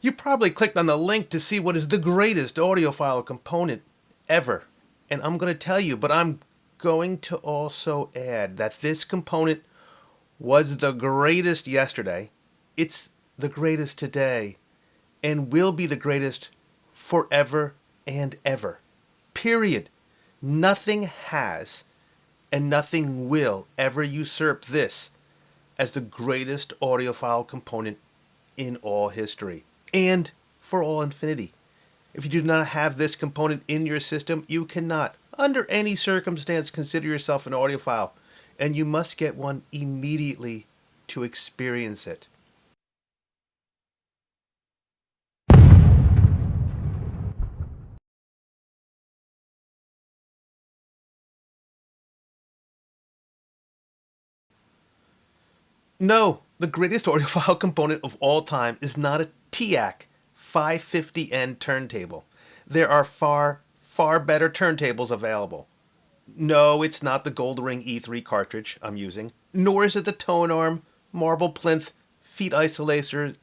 You probably clicked on the link to see what is the greatest audiophile component ever. And I'm going to tell you, but I'm going to also add that this component was the greatest yesterday, it's the greatest today, and will be the greatest forever and ever. Period. Nothing has and nothing will ever usurp this as the greatest audiophile component in all history and for all infinity. If you do not have this component in your system, you cannot, under any circumstance, consider yourself an audiophile, and you must get one immediately to experience it. No, the greatest audiophile component of all time is not a TIAC 550N turntable. There are far, far better turntables available. No, it's not the Gold Ring E3 cartridge I'm using, nor is it the tone arm, marble plinth, feet isolators,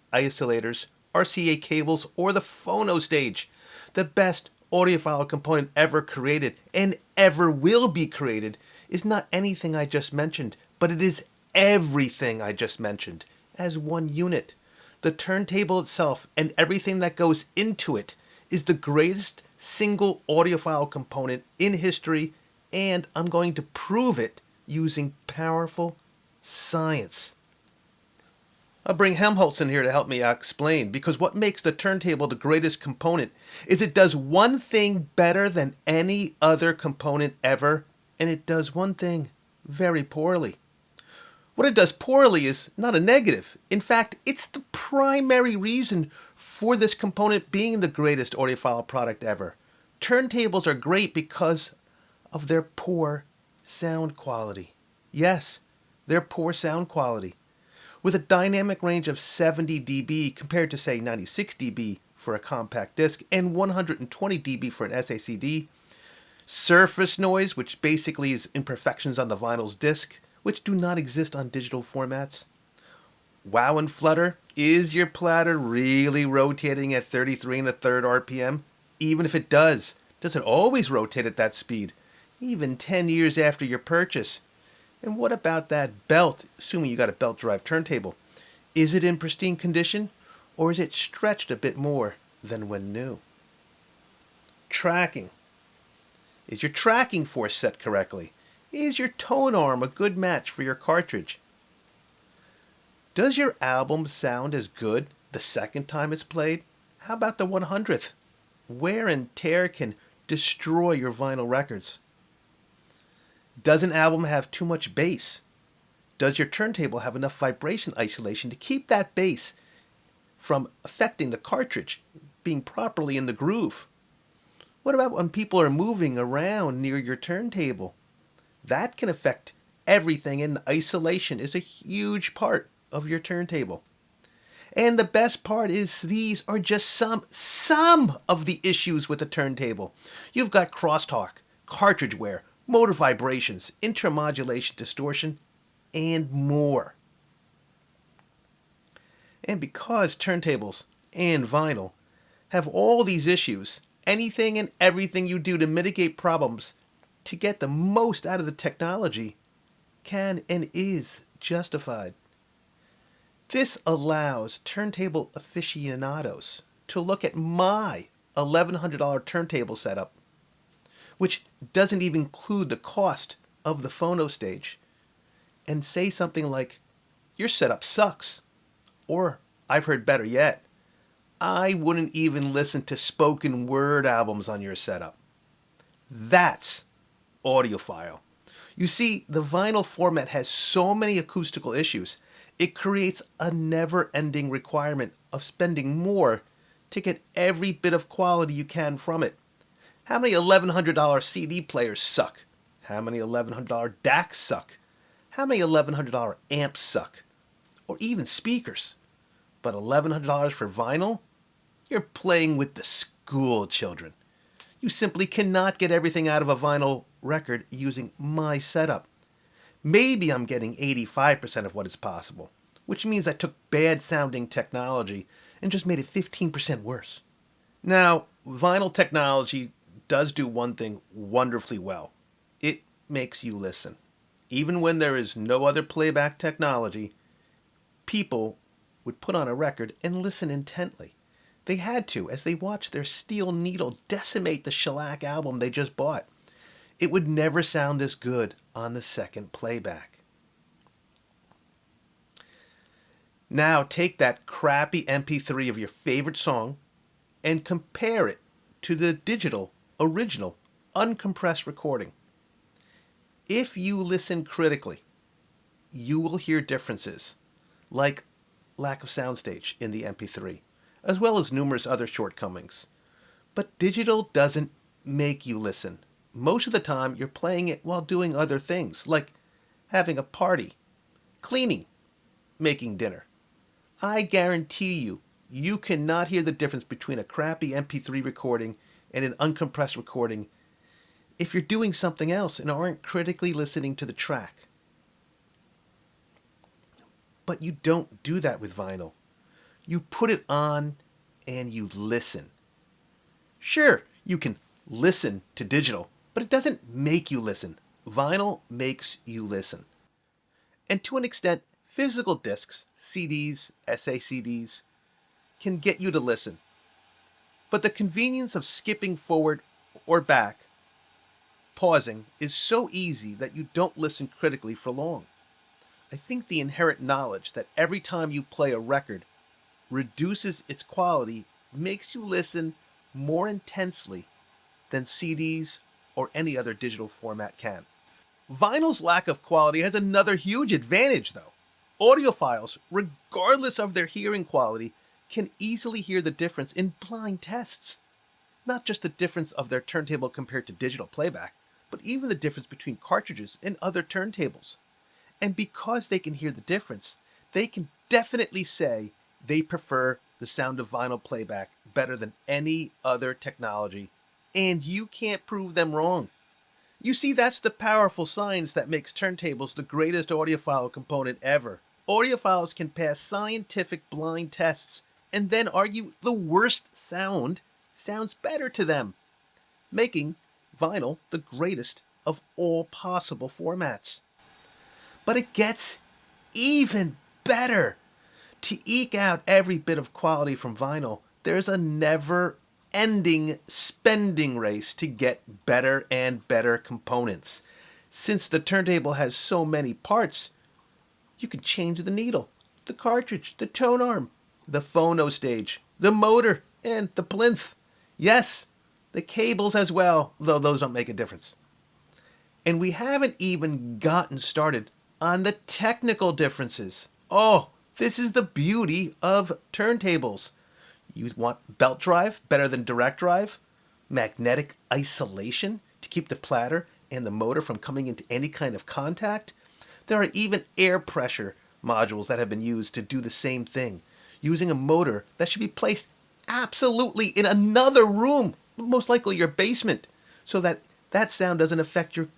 RCA cables, or the phono stage. The best audiophile component ever created and ever will be created is not anything I just mentioned, but it is everything I just mentioned as one unit. The turntable itself and everything that goes into it is the greatest single audiophile component in history, and I'm going to prove it using powerful science. I'll bring Helmholtz in here to help me explain, because what makes the turntable the greatest component is it does one thing better than any other component ever, and it does one thing very poorly. What it does poorly is not a negative. In fact, it's the primary reason for this component being the greatest audiophile product ever. Turntables are great because of their poor sound quality. Yes, their poor sound quality. With a dynamic range of 70 dB compared to, say, 96 dB for a compact disc and 120 dB for an SACD, surface noise, which basically is imperfections on the vinyl's disc, which do not exist on digital formats. Wow and flutter, is your platter really rotating at 33 1/3 RPM? Even if it does it always rotate at that speed? Even 10 years after your purchase? And what about that belt, assuming you got a belt drive turntable? Is it in pristine condition, or is it stretched a bit more than when new? Tracking. Is your tracking force set correctly? Is your tone arm a good match for your cartridge? Does your album sound as good the second time it's played? How about the 100th? Wear and tear can destroy your vinyl records. Does an album have too much bass? Does your turntable have enough vibration isolation to keep that bass from affecting the cartridge being properly in the groove? What about when people are moving around near your turntable? That can affect everything, and isolation is a huge part of your turntable. And the best part is these are just some of the issues with the turntable. You've got crosstalk, cartridge wear, motor vibrations, intermodulation distortion, and more. And because turntables and vinyl have all these issues, anything and everything you do to mitigate problems to get the most out of the technology can and is justified. This allows turntable aficionados to look at my $1,100 turntable setup, which doesn't even include the cost of the phono stage, and say something like, your setup sucks. Or, I've heard better yet, I wouldn't even listen to spoken word albums on your setup. That's audiophile. You see, the vinyl format has so many acoustical issues, it creates a never-ending requirement of spending more to get every bit of quality you can from it. How many $1,100 CD players suck? How many $1,100 DACs suck? How many $1,100 amps suck? Or even speakers? But $1,100 for vinyl? You're playing with the school children. You simply cannot get everything out of a vinyl record using my setup. Maybe I'm getting 85% of what is possible, which means I took bad sounding technology and just made it 15% worse. Now, vinyl technology does do one thing wonderfully well. It makes you listen. Even when there is no other playback technology, people would put on a record and listen intently. They had to, as they watched their steel needle decimate the shellac album they just bought. It would never sound this good on the second playback. Now take that crappy MP3 of your favorite song and compare it to the digital, original, uncompressed recording. If you listen critically, you will hear differences, like lack of soundstage in the MP3, as well as numerous other shortcomings. But digital doesn't make you listen. Most of the time, you're playing it while doing other things, like having a party, cleaning, making dinner. I guarantee you, you cannot hear the difference between a crappy MP3 recording and an uncompressed recording if you're doing something else and aren't critically listening to the track. But you don't do that with vinyl. You put it on and you listen. Sure, you can listen to digital, but it doesn't make you listen. Vinyl makes you listen. And to an extent, physical discs, CDs, SACDs, can get you to listen. But the convenience of skipping forward or back, pausing, is so easy that you don't listen critically for long. I think the inherent knowledge that every time you play a record reduces its quality makes you listen more intensely than CDs or any other digital format can. Vinyl's lack of quality has another huge advantage, though. Audiophiles, regardless of their hearing quality, can easily hear the difference in blind tests. Not just the difference of their turntable compared to digital playback, but even the difference between cartridges and other turntables. And because they can hear the difference, they can definitely say they prefer the sound of vinyl playback better than any other technology, and you can't prove them wrong. You see, that's the powerful science that makes turntables the greatest audiophile component ever. Audiophiles can pass scientific blind tests and then argue the worst sound sounds better to them, making vinyl the greatest of all possible formats. But it gets even better. To eke out every bit of quality from vinyl, there's a never-ending spending race to get better and better components. Since the turntable has so many parts, you can change the needle, the cartridge, the tone arm, the phono stage, the motor, and the plinth. Yes, the cables as well, though those don't make a difference. And we haven't even gotten started on the technical differences. Oh, this is the beauty of turntables. You want belt drive better than direct drive? Magnetic isolation to keep the platter and the motor from coming into any kind of contact? There are even air pressure modules that have been used to do the same thing, using a motor that should be placed absolutely in another room, most likely your basement, so that that sound doesn't affect your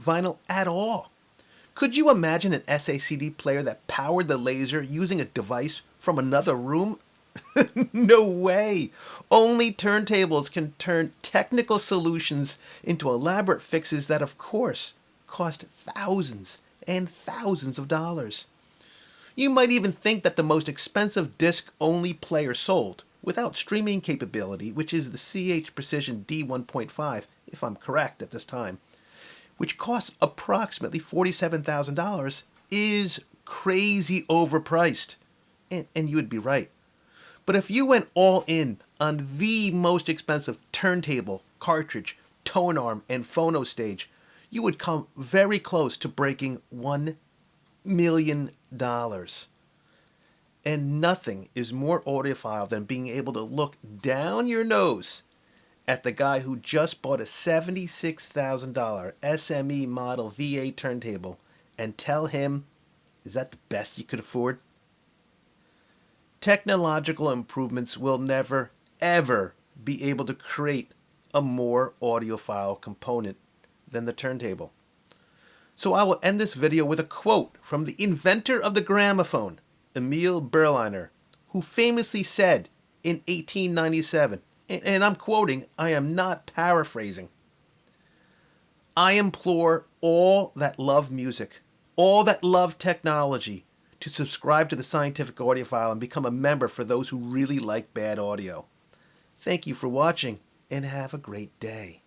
vinyl at all. Could you imagine an SACD player that powered the laser using a device from another room? No way! Only turntables can turn technical solutions into elaborate fixes that, of course, cost thousands and thousands of dollars. You might even think that the most expensive disc-only player sold, without streaming capability, which is the CH Precision D1.5, if I'm correct at this time, which costs approximately $47,000, is crazy overpriced. And you would be right. But if you went all in on the most expensive turntable, cartridge, tone arm, and phono stage, you would come very close to breaking $1 million. And nothing is more audiophile than being able to look down your nose at the guy who just bought a $76,000 SME model VA turntable and tell him, is that the best you could afford? Technological improvements will never, ever be able to create a more audiophile component than the turntable. So I will end this video with a quote from the inventor of the gramophone, Emil Berliner, who famously said in 1897, and I'm quoting, I am not paraphrasing, "I implore all that love music, all that love technology, to subscribe to the Scientific Audiophile and become a member for those who really like bad audio." Thank you for watching, and have a great day.